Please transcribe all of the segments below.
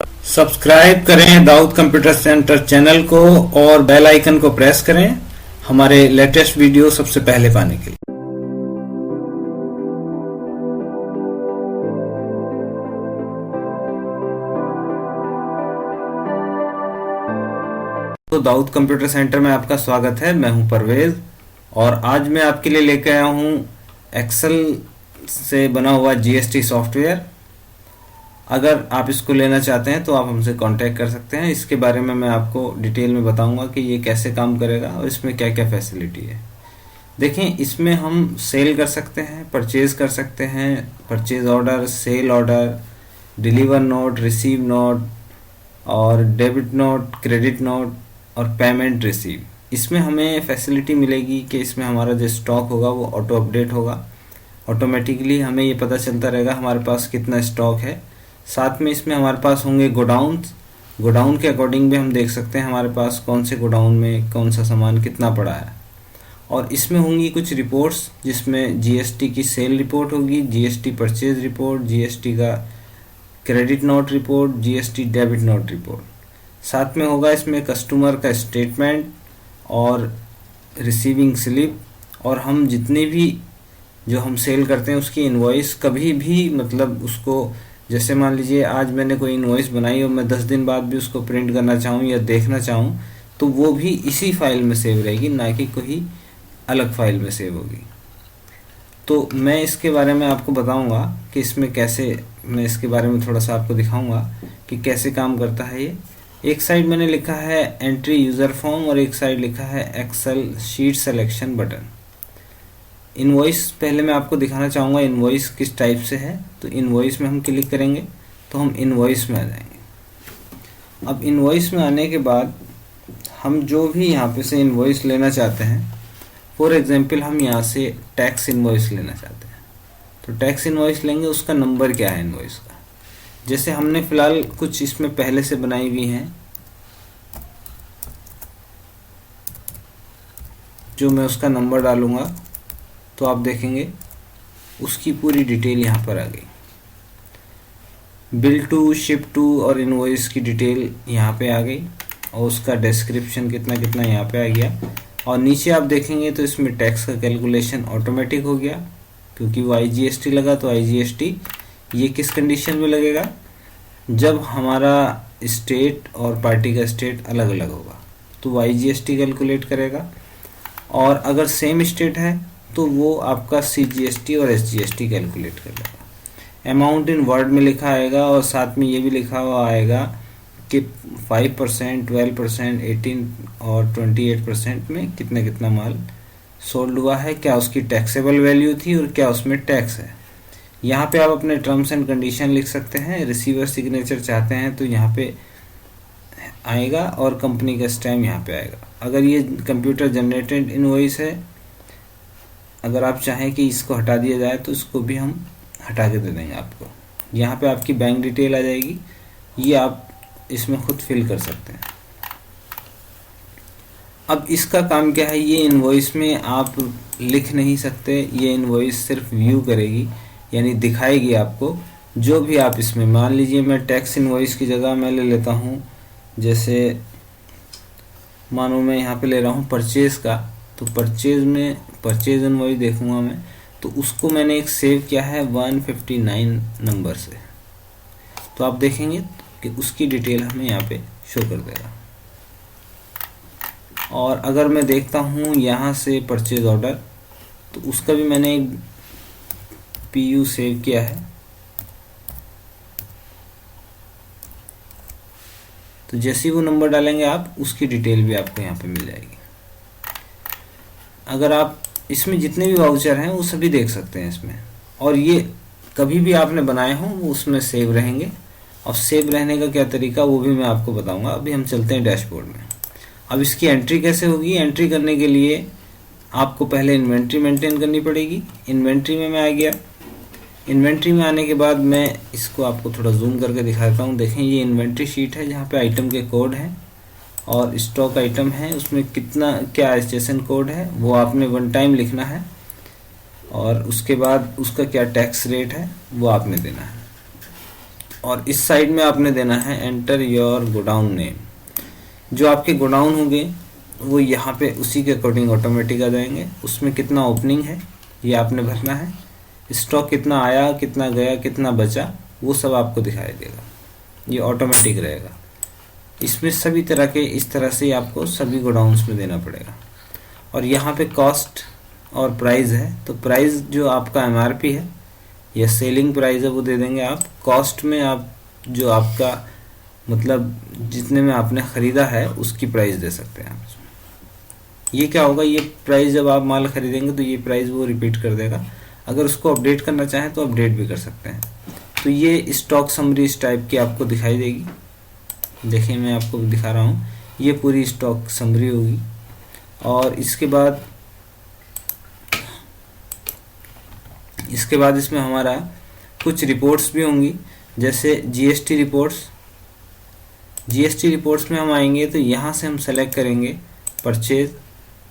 Subscribe करें Dawood computer centre channel को और बेल आइकन को प्रेस करें हमारे लेटेस्ट वीडियो सबसे पहले पाने के लिए। तो दाऊद कंप्यूटर सेंटर में आपका स्वागत है। मैं हूं परवेज और आज मैं आपके लिए लेकर आया हूं एक्सेल से बना हुआ जीएसटी सॉफ्टवेयर। अगर आप इसको लेना चाहते हैं तो आप हमसे कांटेक्ट कर सकते हैं। इसके बारे में मैं आपको डिटेल में बताऊंगा कि ये कैसे काम करेगा और इसमें क्या क्या फैसिलिटी है। देखें, इसमें हम सेल कर सकते हैं, परचेज कर सकते हैं, purchase order, sale order, deliver note, receive note और डेबिट नोट, क्रेडिट नोट और पेमेंट रिसीव। इसमें हमें फैसिलिटी मिलेगी कि इसमें हमारा जो स्टॉक होगा वो ऑटो अपडेट होगा। ऑटोमेटिकली हमें ये पता चलता रहेगा हमारे पास कितना स्टॉक है। साथ में इसमें हमारे पास होंगे गोडाउन के अकॉर्डिंग भी हम देख सकते हैं हमारे पास कौन से गोडाउन में कौन सा सामान कितना पड़ा है। और इसमें होंगी कुछ रिपोर्ट्स जिसमें जीएसटी की सेल रिपोर्ट होगी, जीएसटी परचेज रिपोर्ट, जीएसटी का credit note report, GST debit note report. साथ में होगा इसमें कस्टमर का स्टेटमेंट और रिसीविंग स्लिप, और हम जितने भी जो हम सेल करते हैं उसकी इनवॉइस कभी भी, मतलब उसको, जैसे मान लीजिए आज मैंने कोई इनवॉइस बनाई और मैं 10 दिन बाद भी उसको प्रिंट करना चाहूँ या देखना चाहूँ तो वो भी इसी फाइल में सेव रहेगी, ना कि कोई अलग फाइल में सेव होगी। तो मैं इसके बारे में आपको बताऊंगा कि इसमें कैसे, मैं इसके बारे में थोड़ा सा आपको दिखाऊंगा कि कैसे काम करता है ये। एक साइड मैंने लिखा है एंट्री यूज़र फॉर्म और एक साइड लिखा है Excel sheet selection button. Invoice पहले मैं आपको दिखाना चाहूँगा इनवॉइस किस टाइप से है। तो इनवॉइस में हम क्लिक करेंगे तो हम इनवॉइस में आ जाएंगे। अब इनवॉइस में आने के बाद हम जो भी यहाँ पे से इनवॉइस लेना चाहते हैं, फॉर एग्जांपल हम यहाँ से टैक्स इनवॉइस लेना चाहते हैं तो टैक्स इनवॉइस लेंगे, उसका नंबर क्या है इनवॉइस का। जैसे हमने फ़िलहाल कुछ इसमें पहले से बनाई हुई हैं जो मैं उसका नंबर डालूँगा तो आप देखेंगे उसकी पूरी डिटेल यहाँ पर आ गई। बिल टू, शिप टू और इनवॉइस की डिटेल यहाँ पे आ गई और उसका डिस्क्रिप्शन कितना कितना यहाँ पे आ गया। और नीचे आप देखेंगे तो इसमें टैक्स का कैलकुलेशन ऑटोमेटिक हो गया, क्योंकि वो आईजीएसटी लगा। तो आईजीएसटी ये किस कंडीशन में लगेगा, जब हमारा स्टेट और पार्टी का स्टेट अलग अलग होगा तो वो आईजीएसटी कैलकुलेट करेगा। और अगर सेम स्टेट है तो वो आपका सीजीएसटी और एसजीएसटी कैलकुलेट कर लेगा। अमाउंट इन वर्ड में लिखा आएगा और साथ में ये भी लिखा हुआ आएगा कि 5%, 12%, 18 और 28% में कितना कितना माल सोल्ड हुआ है, क्या उसकी टैक्सेबल वैल्यू थी और क्या उसमें टैक्स है। यहाँ पे आप अपने टर्म्स एंड कंडीशन लिख सकते हैं। रिसीवर सिग्नेचर चाहते हैं तो यहाँ पे आएगा और कंपनी का स्टैम्प यहाँ पे आएगा। अगर ये कंप्यूटर जनरेटेड इनवॉइस है, अगर आप चाहें कि इसको हटा दिया जाए तो इसको भी हम हटा के दे देंगे आपको। यहाँ पे आपकी बैंक डिटेल आ जाएगी, ये आप इसमें खुद फिल कर सकते हैं। अब इसका काम क्या है, ये इनवॉइस में आप लिख नहीं सकते, ये इनवॉइस सिर्फ व्यू करेगी, यानी दिखाएगी आपको जो भी आप इसमें। मान लीजिए मैं टैक्स इनवॉइस की जगह मैं ले लेता हूँ, जैसे मानो मैं यहाँ पे ले रहा हूँ परचेज का, तो परचेज में परचेज इनवॉइस देखूंगा मैं, तो उसको मैंने एक सेव किया है 159 नंबर से। तो आप देखेंगे कि उसकी डिटेल हमें यहाँ पे शो कर देगा। और अगर मैं देखता हूँ यहाँ से परचेज ऑर्डर, तो उसका भी मैंने एक पीयू सेव किया है। तो जैसे ही वो नंबर डालेंगे आप, उसकी डिटेल भी आपको यहाँ पे मिल जाएगी। अगर आप इसमें जितने भी वाउचर हैं वो सभी देख सकते हैं इसमें, और ये कभी भी आपने बनाए हों वो उसमें सेव रहेंगे। और सेव रहने का क्या तरीका वो भी मैं आपको बताऊंगा। अभी हम चलते हैं डैशबोर्ड में। अब इसकी एंट्री कैसे होगी, एंट्री करने के लिए आपको पहले इन्वेंट्री मेंटेन करनी पड़ेगी। इन्वेंट्री में मैं आ गया। इन्वेंट्री में आने के बाद मैं इसको आपको थोड़ा जूम करके दिखाता हूँ। देखें, ये इन्वेंट्री शीट है जहाँ पे आइटम के कोड हैं और स्टॉक आइटम है, उसमें कितना क्या स्टेशन कोड है वो आपने वन टाइम लिखना है, और उसके बाद उसका क्या टैक्स रेट है वो आपने देना है। और इस साइड में आपने देना है एंटर योर गोडाउन नेम। जो आपके गोडाउन होंगे वो यहाँ पे उसी के अकॉर्डिंग ऑटोमेटिक आ जाएंगे। उसमें कितना ओपनिंग है ये आपने भरना है, स्टॉक कितना आया, कितना गया, कितना बचा, वो सब आपको दिखाई देगा, ये ऑटोमेटिक रहेगा। इसमें सभी तरह के इस तरह से आपको सभी गोडाउन्स में देना पड़ेगा। और यहाँ पे कॉस्ट और प्राइस है, तो प्राइस जो आपका एमआरपी है या सेलिंग प्राइस है वो दे देंगे आप। कॉस्ट में आप जो आपका मतलब जितने में आपने ख़रीदा है उसकी प्राइस दे सकते हैं आप। ये क्या होगा, ये प्राइस जब आप माल खरीदेंगे तो ये प्राइस वो रिपीट कर देगा। अगर उसको अपडेट करना चाहें तो अपडेट भी कर सकते हैं। तो ये स्टॉक समरी इस टाइप की आपको दिखाई देगी। देखिए मैं आपको दिखा रहा हूँ, ये पूरी स्टॉक समरी होगी। और इसके बाद इसमें हमारा कुछ रिपोर्ट्स भी होंगी, जैसे जीएसटी रिपोर्ट्स। जीएसटी रिपोर्ट्स में हम आएंगे तो यहाँ से हम सेलेक्ट करेंगे परचेज,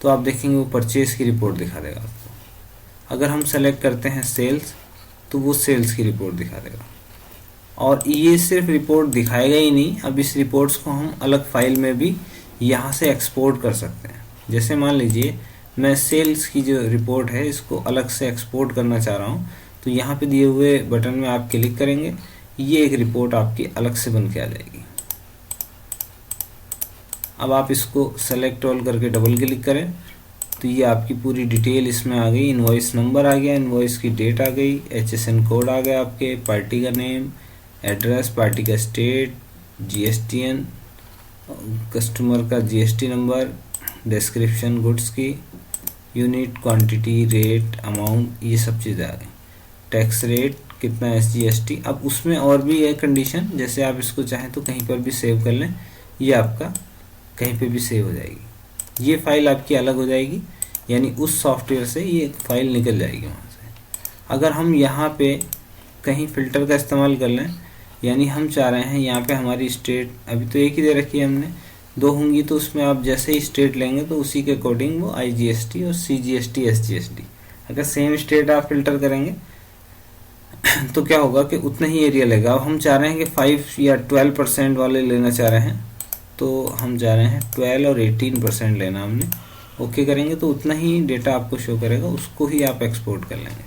तो आप देखेंगे वो परचेज की रिपोर्ट दिखा देगा आपको। अगर हम सेलेक्ट करते हैं सेल्स तो वो सेल्स की रिपोर्ट दिखा देगा। और ये सिर्फ रिपोर्ट दिखाएगा ही नहीं, अब इस रिपोर्ट्स को हम अलग फाइल में भी यहाँ से एक्सपोर्ट कर सकते हैं। जैसे मान लीजिए मैं सेल्स की जो रिपोर्ट है इसको अलग से एक्सपोर्ट करना चाह रहा हूँ, तो यहाँ पे दिए हुए बटन में आप क्लिक करेंगे, ये एक रिपोर्ट आपकी अलग से बन के आ जाएगी। अब आप इसको सेलेक्ट ऑल करके डबल क्लिक करें तो ये आपकी पूरी डिटेल इसमें आ गई। इनवॉइस नंबर आ गया, इनवॉइस की डेट आ गई, HSN कोड आ गया, आपके पार्टी का नेम, एड्रेस, पार्टी का स्टेट, GSTN, कस्टमर का GST नंबर, डिस्क्रिप्शन गुड्स की, यूनिट, क्वांटिटी, रेट, अमाउंट, ये सब चीज़ें आ गई। टैक्स रेट कितना SGST। अब उसमें और भी है कंडीशन, जैसे आप इसको चाहें तो कहीं पर भी सेव कर लें, ये आपका कहीं पे भी सेव हो जाएगी। ये फाइल आपकी अलग हो जाएगी, यानी उस सॉफ्टवेयर से ये फाइल निकल जाएगी वहाँ से। अगर हम यहाँ पे कहीं फ़िल्टर का इस्तेमाल कर लें, यानी हम चाह रहे हैं यहाँ पे हमारी स्टेट अभी तो एक ही दे रखी है हमने, 2 होंगी, तो उसमें आप जैसे ही स्टेट लेंगे तो उसी के अकॉर्डिंग वो IGST और CGST SGST, अगर सेम स्टेट आप फिल्टर करेंगे तो क्या होगा कि उतना ही एरिया लेगा। अब हम चाह रहे हैं कि 5 या 12% वाले लेना चाह रहे हैं, तो हम जा रहे हैं 12 और 18% लेना हमने। ओके करेंगे तो उतना ही डेटा आपको शो करेगा, उसको ही आप एक्सपोर्ट कर लेंगे,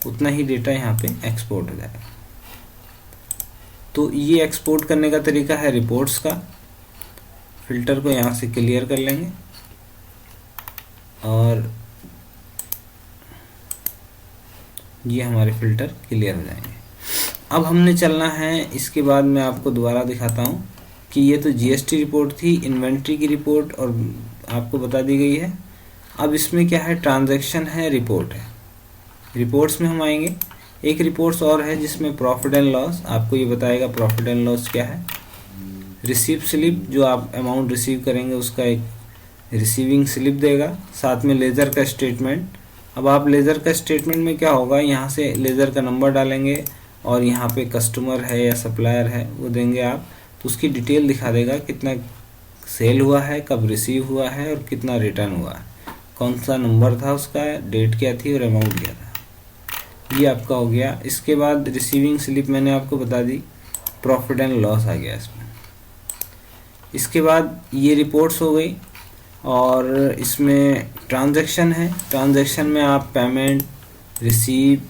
उतना ही डेटा यहाँ पे एक्सपोर्ट हो जाएगा। तो ये एक्सपोर्ट करने का तरीका है रिपोर्ट्स का। फिल्टर को यहाँ से क्लियर कर लेंगे और ये हमारे फिल्टर क्लियर हो जाएंगे। अब हमने चलना है, इसके बाद मैं आपको दोबारा दिखाता हूँ कि ये तो GST रिपोर्ट थी, इन्वेंट्री की रिपोर्ट और आपको बता दी गई है। अब इसमें क्या है, ट्रांजैक्शन है, रिपोर्ट है। रिपोर्ट्स में हम आएंगे, एक रिपोर्ट्स और है जिसमें प्रॉफिट एंड लॉस, आपको ये बताएगा प्रॉफिट एंड लॉस क्या है। रिसीव स्लिप, जो आप अमाउंट रिसीव करेंगे उसका एक रिसीविंग स्लिप देगा, साथ में लेज़र का स्टेटमेंट। अब आप लेज़र का स्टेटमेंट में क्या होगा, यहाँ से लेज़र का नंबर डालेंगे और यहाँ पे कस्टमर है या सप्लायर है वो देंगे आप, तो उसकी डिटेल दिखा देगा कितना सेल हुआ है, कब रिसीव हुआ है और कितना रिटर्न हुआ है, कौन सा नंबर था उसका, डेट क्या थी और अमाउंट क्या था। ये आपका हो गया। इसके बाद रिसीविंग स्लिप मैंने आपको बता दी, प्रॉफिट एंड लॉस आ गया इसमें। इसके बाद ये रिपोर्ट्स हो गई और इसमें ट्रांजैक्शन है। ट्रांजैक्शन में आप पेमेंट, रिसीव,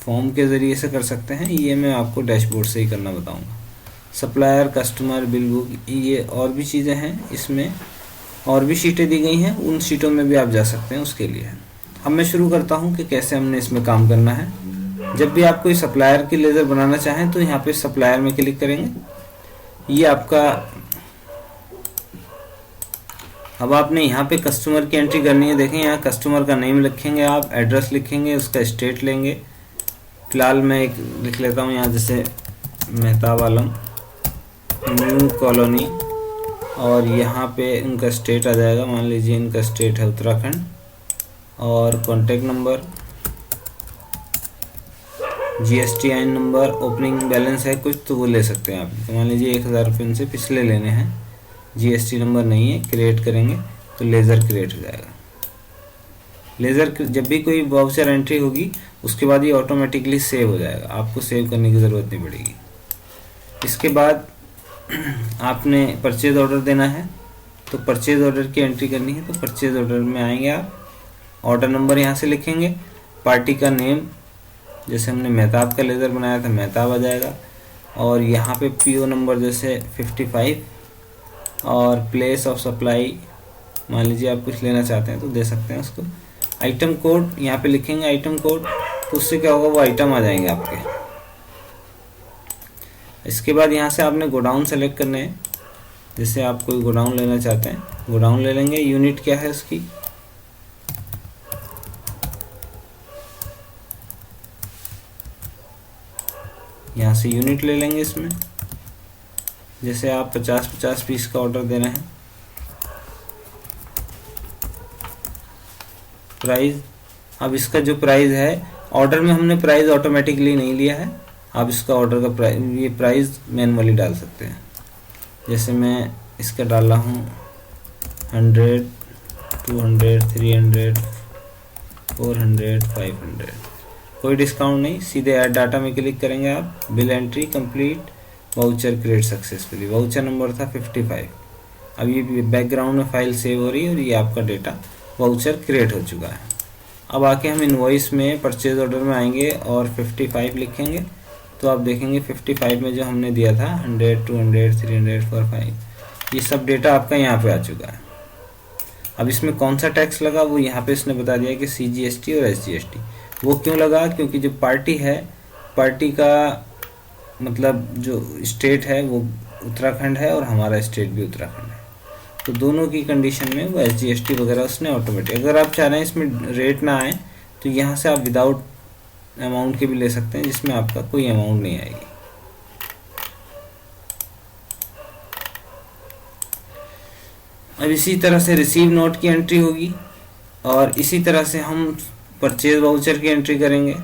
फॉर्म के ज़रिए से कर सकते हैं, ये मैं आपको डैशबोर्ड से ही करना बताऊंगा। सप्लायर, कस्टमर, बिल बुक, ये और भी चीज़ें हैं, इसमें और भी शीटें दी गई हैं, उन शीटों में भी आप जा सकते हैं उसके लिए। अब मैं शुरू करता हूं कि कैसे हमने इसमें काम करना है। जब भी आप कोई सप्लायर की लेज़र बनाना चाहें तो यहाँ पे सप्लायर में क्लिक करेंगे। ये आपका, अब आपने यहाँ पे कस्टमर की एंट्री करनी है। देखें यहाँ कस्टमर का नेम लिखेंगे, आप एड्रेस लिखेंगे, उसका स्टेट लेंगे। फिलहाल मैं एक लिख लेता हूँ यहाँ, जैसे मेहताब आलम, न्यू कॉलोनी, और यहाँ पे उनका स्टेट आ जाएगा, मान लीजिए इनका स्टेट है उत्तराखंड, और contact number, GSTN number, opening balance है कुछ तो वो ले सकते हैं आप, तो मान लीजिए 1000 रुपये इनसे पिछले लेने हैं, GST नंबर नहीं है, क्रिएट करेंगे तो लेज़र क्रिएट हो जाएगा। लेज़र जब भी कोई वाउचर एंट्री होगी उसके बाद ये ऑटोमेटिकली सेव हो जाएगा, आपको सेव करने की ज़रूरत नहीं पड़ेगी। इसके बाद आपने परचेज ऑर्डर देना है, तो परचेज ऑर्डर की एंट्री करनी है। तो परचेज ऑर्डर में आएंगे आप, ऑर्डर नंबर यहाँ से लिखेंगे, पार्टी का नेम जैसे हमने मेहताब का लेज़र बनाया था मेहताब आ जाएगा, और यहाँ पे पीओ नंबर जैसे 55, और प्लेस ऑफ सप्लाई मान लीजिए आप कुछ लेना चाहते हैं तो दे सकते हैं उसको। आइटम कोड यहाँ पे लिखेंगे, आइटम कोड, तो उससे क्या होगा वो आइटम आ जाएंगे आपके। इसके बाद यहाँ से आपने गोडाउन सेलेक्ट करने हैं, जैसे आप कोई गोडाउन लेना चाहते हैं गोडाउन ले लेंगे। यूनिट क्या है उसकी, यहाँ से यूनिट ले लेंगे इसमें, जैसे आप 50-50 पीस का ऑर्डर दे रहे हैं। प्राइस, अब इसका जो प्राइस है, ऑर्डर में हमने प्राइस ऑटोमेटिकली नहीं लिया है, आप इसका ऑर्डर का ये प्राइस मैनुअली डाल सकते हैं। जैसे मैं इसका डाल रहा हूँ 100, 200, 300, 400, 500, कोई डिस्काउंट नहीं, सीधे ऐड डाटा में क्लिक करेंगे आप। Bill entry complete, voucher create successfully, voucher number था 55। अब ये बैकग्राउंड में फाइल सेव हो रही है और ये आपका डेटा वाउचर क्रिएट हो चुका है। अब आके हम इनवॉइस में परचेज ऑर्डर में आएंगे और 55 लिखेंगे, तो आप देखेंगे 55 में जो हमने दिया था 100, 200, 300, 400, ये सब डेटा आपका यहाँ पे आ चुका है। अब इसमें कौन सा टैक्स लगा वो यहाँ पे इसने बता दिया कि CGST और SGST। वो क्यों लगा, क्योंकि जो पार्टी है, पार्टी का मतलब जो स्टेट है वो उत्तराखंड है और हमारा स्टेट भी उत्तराखंड है, तो दोनों की कंडीशन में वो SGST वगैरह उसने ऑटोमेटिक। अगर आप चाह रहे हैं इसमें रेट ना आए तो यहाँ से आप विदाउट अमाउंट के भी ले सकते हैं, जिसमें आपका कोई अमाउंट नहीं आएगी। अब इसी तरह से रिसीव नोट की एंट्री होगी और इसी तरह से हम परचेज वाउचर की एंट्री करेंगे।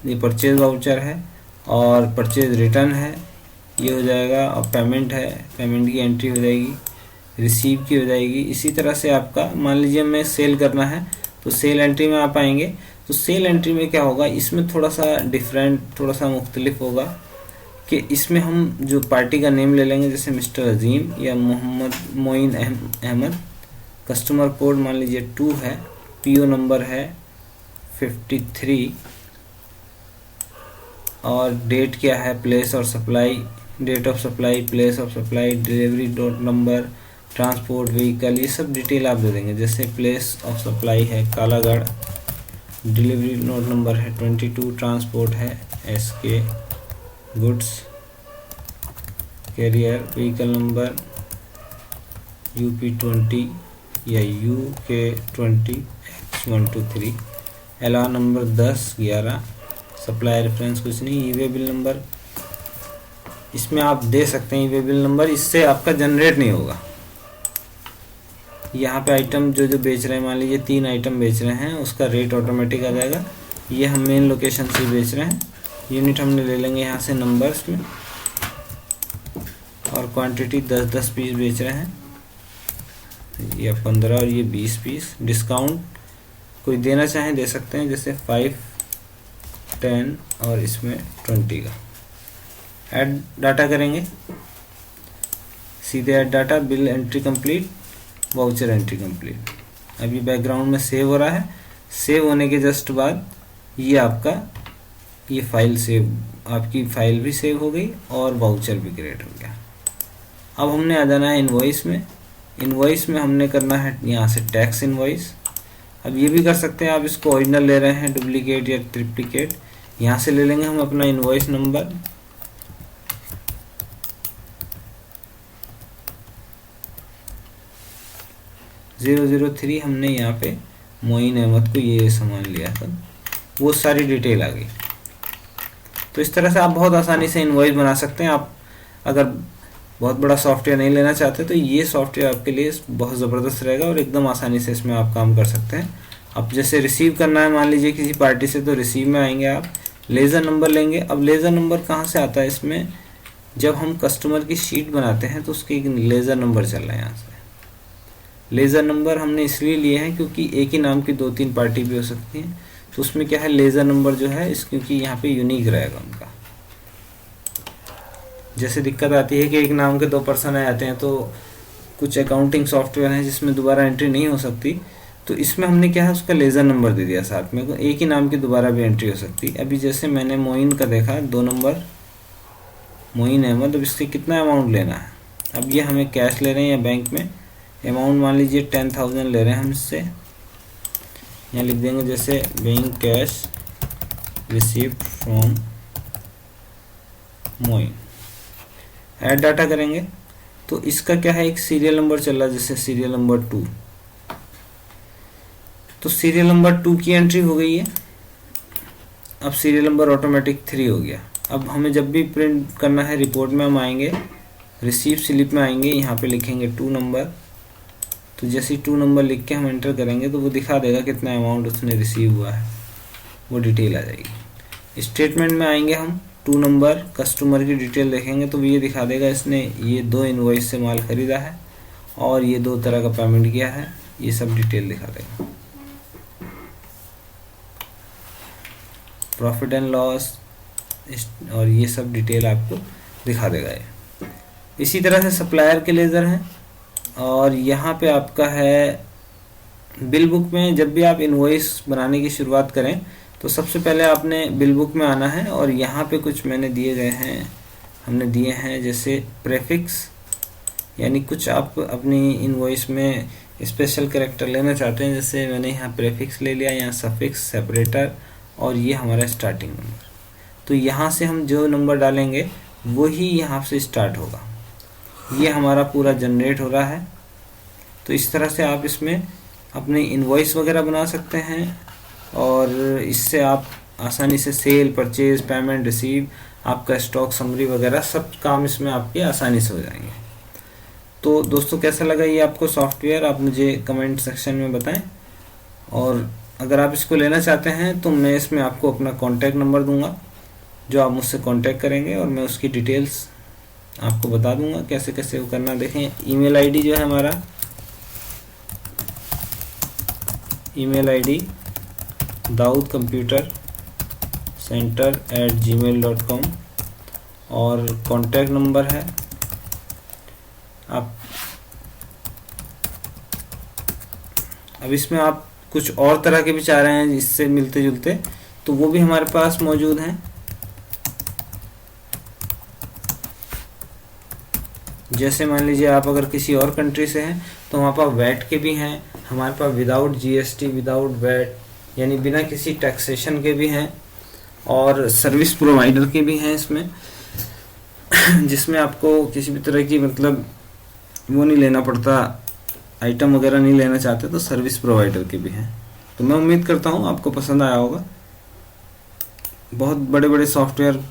ये परचेज वाउचर है और परचेज रिटर्न है, ये हो जाएगा, और पेमेंट है, पेमेंट की एंट्री हो जाएगी, रिसीव की हो जाएगी। इसी तरह से आपका मान लीजिए हमें सेल करना है तो सेल एंट्री में आप आएंगे, तो सेल एंट्री में क्या होगा, इसमें थोड़ा सा डिफरेंट, थोड़ा सा मुख्तलिफ होगा कि इसमें हम जो पार्टी का नेम ले लेंगे, जैसे मिस्टर अजीम या मोहम्मद मोइन अहमद, कस्टमर कोड मान लीजिए 2 है, पीओ नंबर है 53, और डेट क्या है, प्लेस और supply, date of supply, place of supply, delivery dot number, transport vehicle, ये सब डिटेल आप दे देंगे। जैसे प्लेस ऑफ सप्लाई है कालागढ़, डिलीवरी नोट नंबर है 22, ट्रांसपोर्ट है SK goods, carrier vehicle number UP20 या UK20 X123, LR number 10-11, supply reference कुछ नहीं, ई वे बिल नंबर इसमें आप दे सकते हैं, ई वे बिल नंबर, इससे आपका जनरेट नहीं होगा। यहाँ पे आइटम जो बेच रहे हैं, मान लीजिए 3 आइटम बेच रहे हैं, उसका रेट ऑटोमेटिक आ जाएगा। ये हम मेन लोकेशन से बेच रहे हैं, यूनिट हमने ले लेंगे यहाँ से नंबर्स में, और क्वांटिटी 10-10 पीस बेच रहे हैं, ये 15 और ये 20 पीस। डिस्काउंट कोई देना चाहें दे सकते हैं, जैसे 5, 10 और इसमें 20 का। ऐड डाटा करेंगे, सीधे add data, bill entry complete, voucher entry complete. अभी बैकग्राउंड में सेव हो रहा है, सेव होने के जस्ट बाद ये आपका ये फाइल सेव, आपकी फाइल भी सेव हो गई और वाउचर भी क्रिएट हो गया। अब हमने आ जाना है इनवॉइस में। इनवॉइस में हमने करना है यहाँ से टैक्स इनवॉइस। अब ये भी कर सकते हैं आप, इसको ओरिजिनल ले रहे हैं डुप्लीकेट या ट्रिप्लिकेट, यहाँ से ले लेंगे हम अपना इनवॉइस नंबर, (003) हमने यहाँ पे मोइन अहमद को ये सामान लिया था, वो सारी डिटेल आ गई। तो इस तरह से आप बहुत आसानी से इनवॉइस बना सकते हैं। आप अगर बहुत बड़ा सॉफ्टवेयर नहीं लेना चाहते तो ये सॉफ्टवेयर आपके लिए बहुत ज़बरदस्त रहेगा और एकदम आसानी से इसमें आप काम कर सकते हैं। अब जैसे रिसीव करना है मान लीजिए किसी पार्टी से, तो रिसीव में आएंगे आप, लेज़र नंबर लेंगे। अब लेज़र नंबर कहाँ से आता है इसमें, जब हम कस्टमर की शीट बनाते हैं तो उसके एक लेज़र नंबर चल रहा है। यहाँ से लेज़र नंबर हमने इसलिए लिए हैं क्योंकि एक ही नाम की 2-3 पार्टी भी हो सकती हैं, तो उसमें क्या है लेज़र नंबर जो है क्योंकि यहाँ पे यूनिक रहेगा उनका। जैसे दिक्कत आती है कि एक नाम के 2 पर्सन आ जाते हैं, तो कुछ अकाउंटिंग सॉफ्टवेयर हैं जिसमें दोबारा एंट्री नहीं हो सकती, तो इसमें हमने क्या है उसका लेज़र नंबर दे दिया साथ में, एक ही नाम की दोबारा भी एंट्री हो सकती। अभी जैसे मैंने मोइन का देखा 2 नंबर मोइन अहमद, अब इससे कितना अमाउंट लेना है। अब ये हमें कैश ले रहे हैं या बैंक में, अमाउंट मान लीजिए 10,000 ले रहे हैं हम इससे, यहाँ लिख देंगे जैसे bank cash received from Moin, add data करेंगे तो इसका क्या है एक सीरियल नंबर चल रहा है, जैसे सीरियल नंबर 2, तो सीरियल नंबर 2 की एंट्री हो गई है। अब सीरियल नंबर ऑटोमेटिक 3 हो गया। अब हमें जब भी प्रिंट करना है रिपोर्ट में हम आएंगे, रिसीव स्लिप में आएंगे, यहाँ पे लिखेंगे 2 नंबर, तो जैसे 2 नंबर लिख के हम एंटर करेंगे तो वो दिखा देगा कितना अमाउंट उसने रिसीव हुआ है, वो डिटेल आ जाएगी। स्टेटमेंट में आएंगे हम 2 नंबर कस्टमर की डिटेल देखेंगे तो ये दिखा देगा इसने ये 2 इनवॉइस से माल खरीदा है और ये 2 तरह का पेमेंट किया है, ये सब डिटेल दिखा देगा। प्रॉफिट एंड लॉस और ये सब डिटेल आपको दिखा देगा ये। इसी तरह से सप्लायर के लेज़र हैं, और यहाँ पे आपका है बिल बुक में। जब भी आप इनवॉइस बनाने की शुरुआत करें तो सबसे पहले आपने बिल बुक में आना है, और यहाँ पे कुछ मैंने दिए गए हैं, हमने दिए हैं जैसे प्रेफिक्स, यानी कुछ आप अपनी इनवॉइस में स्पेशल कैरेक्टर लेना चाहते हैं, जैसे मैंने यहाँ प्रेफिक्स ले लिया, यहाँ सफिक्स, सेपरेटर, और ये हमारा स्टार्टिंग नंबर। तो यहाँ से हम जो नंबर डालेंगे वही यहाँ से स्टार्ट होगा, ये हमारा पूरा जनरेट हो रहा है। तो इस तरह से आप इसमें अपने इनवॉइस वगैरह बना सकते हैं, और इससे आप आसानी से सेल, परचेज, पेमेंट, रिसीव, आपका स्टॉक समरी वगैरह सब काम इसमें आपके आसानी से हो जाएंगे। तो दोस्तों कैसा लगा ये आपको सॉफ्टवेयर, आप मुझे कमेंट सेक्शन में बताएं, और अगर आप इसको लेना चाहते हैं तो मैं इसमें आपको अपना कॉन्टैक्ट नंबर दूंगा, जो आप मुझसे कॉन्टैक्ट करेंगे और मैं उसकी डिटेल्स आपको बता दूंगा कैसे कैसे वो करना। देखें ईमेल आईडी जो है हमारा, ईमेल आईडी dawoodcomputercenter@gmail.com, और कॉन्टैक्ट नंबर है आप। अब इसमें आप कुछ और तरह के भी चाह रहे हैं इससे मिलते जुलते, तो वो भी हमारे पास मौजूद हैं। जैसे मान लीजिए आप अगर किसी और कंट्री से हैं तो हमारे पास वैट के भी हैं, हमारे पास विदाउट जीएसटी, विदाउट वैट, यानी बिना किसी टैक्सेशन के भी हैं, और सर्विस प्रोवाइडर के भी हैं इसमें, जिसमें आपको किसी भी तरह की मतलब वो नहीं लेना पड़ता, आइटम वगैरह नहीं लेना चाहते तो सर्विस प्रोवाइडर के भी हैं। तो मैं उम्मीद करता हूँ आपको पसंद आया होगा। बहुत बड़े बड़े सॉफ्टवेयर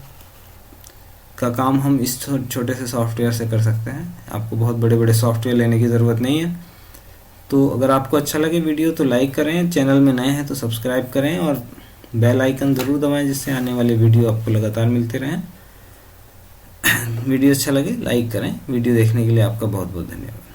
का काम हम इस छोटे से सॉफ्टवेयर से कर सकते हैं, आपको बहुत बड़े बड़े सॉफ्टवेयर लेने की ज़रूरत नहीं है। तो अगर आपको अच्छा लगे वीडियो तो लाइक करें, चैनल में नए हैं तो सब्सक्राइब करें, और बेल आइकन ज़रूर दबाएं जिससे आने वाले वीडियो आपको लगातार मिलते रहें। वीडियो अच्छा लगे लाइक करें। वीडियो देखने के लिए आपका बहुत बहुत धन्यवाद।